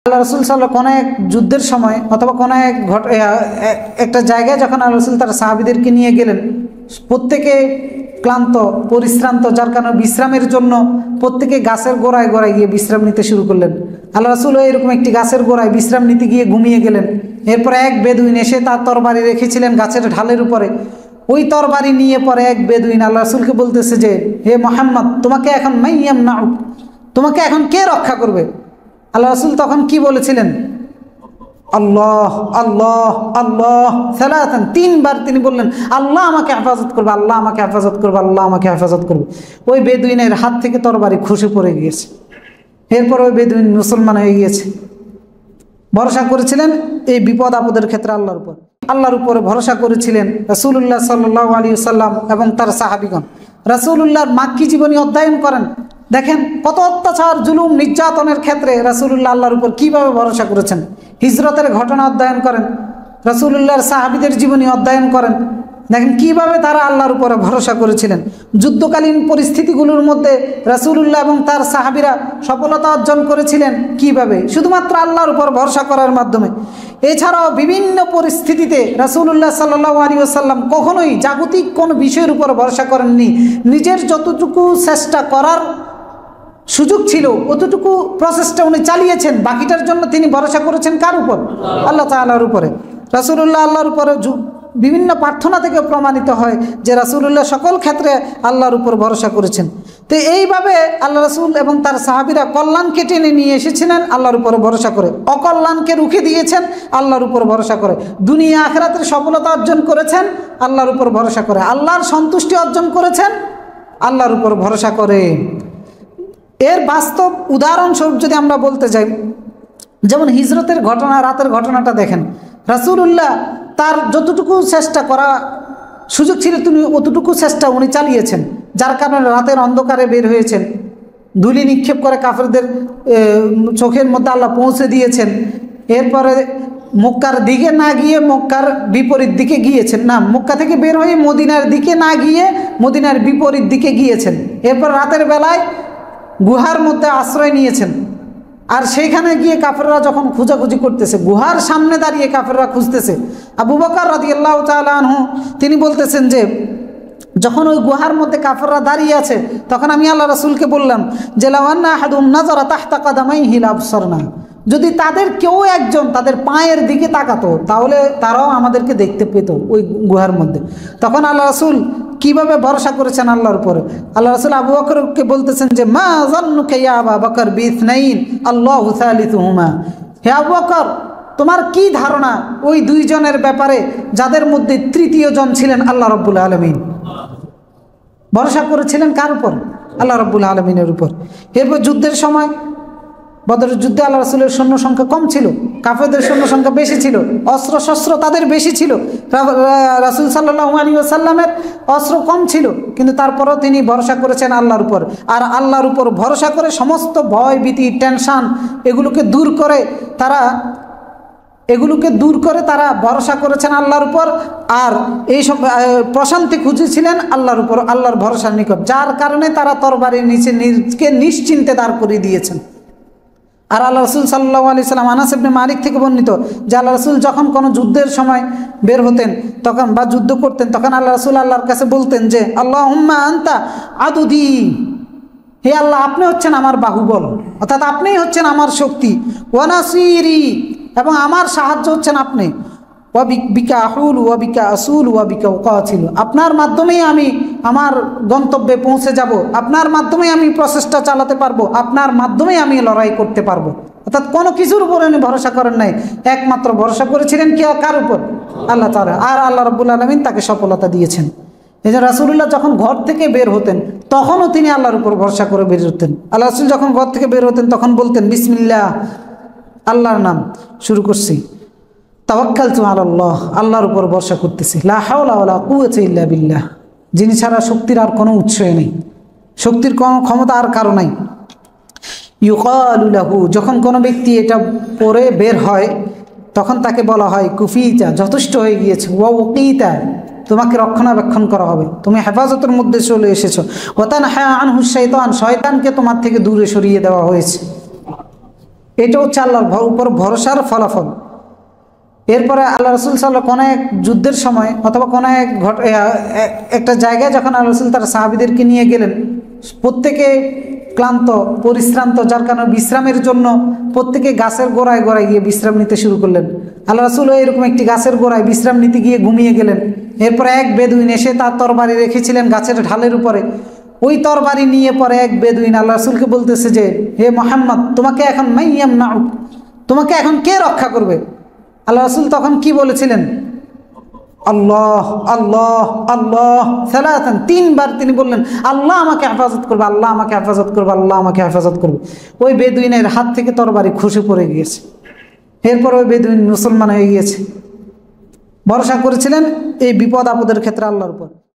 আল্লাহ রসুল সাল্লাল্লাহু কোনো এক যুদ্ধের সময় অথবা কোনো এক একটা জায়গায় যখন আল্লাহ রসুল তার সাহাবীদেরকে নিয়ে গেলেন, প্রত্যেকে ক্লান্ত পরিশ্রান্ত, যার কারণে বিশ্রামের জন্য প্রত্যেকে গাছের গোড়ায় গোড়ায় গিয়ে বিশ্রাম নিতে শুরু করলেন। আল্লাহ রসুল এরকম একটি গাছের গোড়ায় বিশ্রাম নিতে গিয়ে ঘুমিয়ে গেলেন। এরপরে এক বেদুইন এসে তার তরবারি রেখেছিলেন গাছের ঢালের উপরে। ওই তরবারি নিয়ে পরে এক বেদুইন আল্লাহ রসুলকে বলতেছে যে, হে মুহাম্মদ, তোমাকে এখন মাইয়াম নাউ, তোমাকে এখন কে রক্ষা করবে? আল্লাহ রসুল তখন কি বলেছিলেন? আল্লাহ আল্লাহ আল্লাহ সালাতান, তিনবার তিনি বললেন আল্লাহ আমাকে হেফাজত করবে, আল্লাহ আমাকে হেফাজত করবে, আল্লাহ আমাকে হেফাজত করবে। ওই বেদুইনের হাত থেকে তরবারি খসে পড়ে গিয়েছে। এরপর ওই বেদুইন মুসলমান হয়ে গিয়েছে। ভরসা করেছিলেন এই বিপদ আপদের ক্ষেত্রে আল্লাহর উপরে ভরসা করেছিলেন রাসূলুল্লাহ সাল্লাল্লাহু আলাইহি ওয়াসাল্লাম এবং তার সাহাবীগণ। রাসূলুল্লাহর মাক্কি জীবনী অধ্যয়ন করেন, দেখেন কত অত্যাচার জুলুম নির্যাতনের ক্ষেত্রে রাসূলুল্লাহ আল্লাহর উপর কীভাবে ভরসা করেছেন। হিজরতের ঘটনা অধ্যয়ন করেন, রাসূলুল্লাহর সাহাবীদের জীবনী অধ্যয়ন করেন, দেখেন কিভাবে তারা আল্লাহর উপরে ভরসা করেছিলেন। যুদ্ধকালীন পরিস্থিতিগুলোর মধ্যে রাসূলুল্লাহ এবং তার সাহাবীরা সফলতা অর্জন করেছিলেন কিভাবে? শুধুমাত্র আল্লাহর উপর ভরসা করার মাধ্যমে। এছাড়াও বিভিন্ন পরিস্থিতিতে রাসূলুল্লাহ সাল্লাল্লাহু আলাইহি ওয়াসাল্লাম কখনোই জাগতিক কোনো বিষয়ের উপর ভরসা করেননি। নিজের যতটুকু চেষ্টা করার সুযোগ ছিল অতটুকু প্রচেষ্টা উনি চালিয়েছেন, বাকিটার জন্য তিনি ভরসা করেছেন কার উপর? আল্লাহ তাআলার উপরে। রাসূলুল্লাহ আল্লাহর উপরে বিভিন্ন প্রার্থনা থেকে প্রমাণিত হয় যে রাসূলুল্লাহ সকল ক্ষেত্রে আল্লাহর উপর ভরসা করেছেন। তো এইভাবে আল্লাহ রাসূল এবং তার সাহাবীরা কল্যাণকে টেনে নিয়ে এসেছিলেন আল্লাহর উপর ভরসা করে, অকল্যাণকে রুখে দিয়েছেন আল্লাহর উপর ভরসা করে, দুনিয়া আখিরাতের সফলতা অর্জন করেছেন আল্লাহর উপর ভরসা করে, আল্লাহর সন্তুষ্টি অর্জন করেছেন আল্লাহর উপর ভরসা করে। এর বাস্তব উদাহরণস্বরূপ যদি আমরা বলতে যাই, যেমন হিজরতের ঘটনা, রাতের ঘটনাটা দেখেন। রাসূলুল্লাহ তার যতটুকু চেষ্টা করা সুযোগ ছিল তিনি অতটুকু চেষ্টা উনি চালিয়েছেন, যার কারণে রাতের অন্ধকারে বের হয়েছেন, ধুলি নিক্ষেপ করে কাফেরদের চোখের মধ্যে আল্লাহ পৌঁছে দিয়েছেন। এরপরে মক্কার দিকে না গিয়ে মক্কার বিপরীত দিকে গিয়েছেন, না মক্কা থেকে বের হয়ে মদিনার দিকে না গিয়ে মদিনার বিপরীত দিকে গিয়েছেন। এরপর রাতের বেলায় গুহার মধ্যে আশ্রয় নিয়েছেন। আর সেইখানে গিয়ে কাফেররা যখন খোঁজাখুঁজি করতেছে, গুহার সামনে দাঁড়িয়ে কাফেররা খুঁজতেছে, আবু বকর রাদিয়াল্লাহু তাআলা আনহু তিনি বলতেছেন যে যখন ওই গুহার মধ্যে কাফেররা দাঁড়িয়ে আছে তখন আমি আল্লাহ রাসূলকে বললাম যে লাউ আন্না আহাদুম নাযারা তাহতা কাদামাইহি লাবসারনা, যদি তাদের কেউ একজন তাদের পায়ের দিকে তাকাতো তাহলে তারাও আমাদেরকে দেখতে পেত ওই গুহার মধ্যে। তখন আল্লাহ রাসূল কিভাবে ভরসা করেছেন আল্লাহর উপরে। আল্লাহ রাসূল আবু বকরকে বলতেছেন যে মা যান্নুকা ইয়া আবা বকর বিইসনাইন আল্লাহু সালিসুহুমা, হে আবু বকর তোমার কি ধারণা ওই দুইজনের ব্যাপারে যাদের মধ্যে তৃতীয় জন ছিলেন আল্লাহ রাব্বুল আলামিন। ভরসা করেছিলেন কার উপর? আল্লাহ রাব্বুল আলামিনের উপর। এরপর যুদ্ধের সময় বদরের যুদ্ধে আল্লাহ রাসূলের সৈন্য সংখ্যা কম ছিল, কাফেরদের সৈন্য সংখ্যা বেশি ছিল, অস্ত্র শস্ত্র তাদের বেশি ছিল, রাসূল সাল্লাল্লাহু আলাইহি ওয়াসাল্লামের অস্ত্র কম ছিল, কিন্তু তারপরেও তিনি ভরসা করেছেন আল্লাহর উপর। আর আল্লাহর উপর ভরসা করে সমস্ত ভয় ভীতি টেনশন এগুলোকে দূর করে তারা ভরসা করেছেন আল্লাহর উপর। আর এই সব প্রশান্তি খুঁজেছিলেন আল্লাহর উপর, আল্লাহর ভরসার নিকট, যার কারণে তারা তরবারির নিচে নিজকে নিশ্চিন্তে দাঁড় করিয়ে দিয়েছেন। আর আল্লাহ রাসূল সাল্লাল্লাহু আলাইহি সাল্লাম আনাস ইবনে মালিক থেকে বর্ণিত যে আল্লাহ রাসূল যখন কোনো যুদ্ধের সময় বের হতেন তখন বা যুদ্ধ করতেন তখন আল্লাহ রাসূল আল্লাহর কাছে বলতেন যে আল্লাহুম্মা আনতা আদুদি, হে আল্লাহ আপনি হচ্ছেন আমার বাহুবল, অর্থাৎ আপনিই হচ্ছেন আমার শক্তি, ওয়া নাসিরি এবং আমার সাহায্য হচ্ছেন আপনি, ওয়া বিকা আহুল ওয়া বিকা আসুল ওয়া বিকা উকাতিল, আপনার মাধ্যমেই আমি আমার গন্তব্যে পৌঁছে যাব, আপনার মাধ্যমেই আমি প্রচেষ্টা চালাতে পারবো, আপনার মাধ্যমেই আমি লড়াই করতে পারবো। অর্থাৎ কোনো কিছুর উপরে উনি ভরসা করেন নাই, একমাত্র ভরসা করেছিলেন কি কার উপর? আল্লাহ তাআলা। আর আল্লাহ রাব্বুল আলামিন তাকে সফলতা দিয়েছেন। এই যে রাসূলুল্লাহ যখন ঘর থেকে বের হতেন তখনও তিনি আল্লাহর উপর ভরসা করে বের হতেন। আল্লাহ রাসূল যখন ঘর থেকে বের হতেন তখন বলতেন বিসমিল্লাহ, আল্লাহর নাম শুরু করছি, তাওয়াক্কালতু আলাল্লাহ, আল্লাহর উপর ভরসা করতেছি, লা হাওলা ওয়ালা কুওয়াতা ইল্লা বিল্লাহ, যিনি ছাড়া শক্তির আর কোনো উৎসই নেই, শক্তির কোনো ক্ষমতা আর কারো নাই। ইউকালু লাহু, যখন কোনো ব্যক্তি এটা পড়ে বের হয় তখন তাকে বলা হয় কুফিতা, যথেষ্ট হয়ে গিয়েছে, ওয়া উকিতা, তোমাকে রক্ষণাবেক্ষণ করা হবে, তুমি হেফাজতের মধ্যে চলে এসেছো, ওয়া তানহা আনহু শাইতান, শয়তানকে তোমার থেকে দূরে সরিয়ে দেওয়া হয়েছে। এটা হচ্ছে আল্লাহর উপর ভরসার ফলাফল। এরপরে আল্লাহ রসুল সাল্লাহ কোনো এক যুদ্ধের সময় অথবা কোনো একটা জায়গায় যখন আল্লাহ রসুল তার সাহাবীদেরকে নিয়ে গেলেন, প্রত্যেকে ক্লান্ত পরিশ্রান্ত, যার কারণে বিশ্রামের জন্য প্রত্যেকে গাছের গোড়ায় গোড়ায় গিয়ে বিশ্রাম নিতে শুরু করলেন। আল্লাহ রসুলও এরকম একটি গাছের গোড়ায় বিশ্রাম নিতে গিয়ে ঘুমিয়ে গেলেন। এরপরে এক বেদুইন এসে তার তরবারি রেখেছিলেন গাছের ঢালের উপরে। ওই তরবারি নিয়ে পরে এক বেদুইন আল্লাহ রসুলকে বলতেছে যে, হে মোহাম্মদ, তোমাকে এখন মাইয়াম নাউ, তোমাকে এখন কে রক্ষা করবে? আল্লাহ রসুল তখন কি বলেছিলেন? আল্লাহ আল্লাহ আল্লাহ সালাতান, 3 বার তিনি বললেন, আল্লাহ আমাকে হেফাজত করবে, আল্লাহ আমাকে হেফাজত করবে, আল্লাহ আমাকে হেফাজত করবে। ওই বেদুইনের হাত থেকে তরবারি খসে পড়ে গিয়েছে। এরপর ওই বেদুইন মুসলমান হয়ে গিয়েছে। ভরসা করেছিলেন এই বিপদ আপদের ক্ষেত্রে আল্লাহর উপর।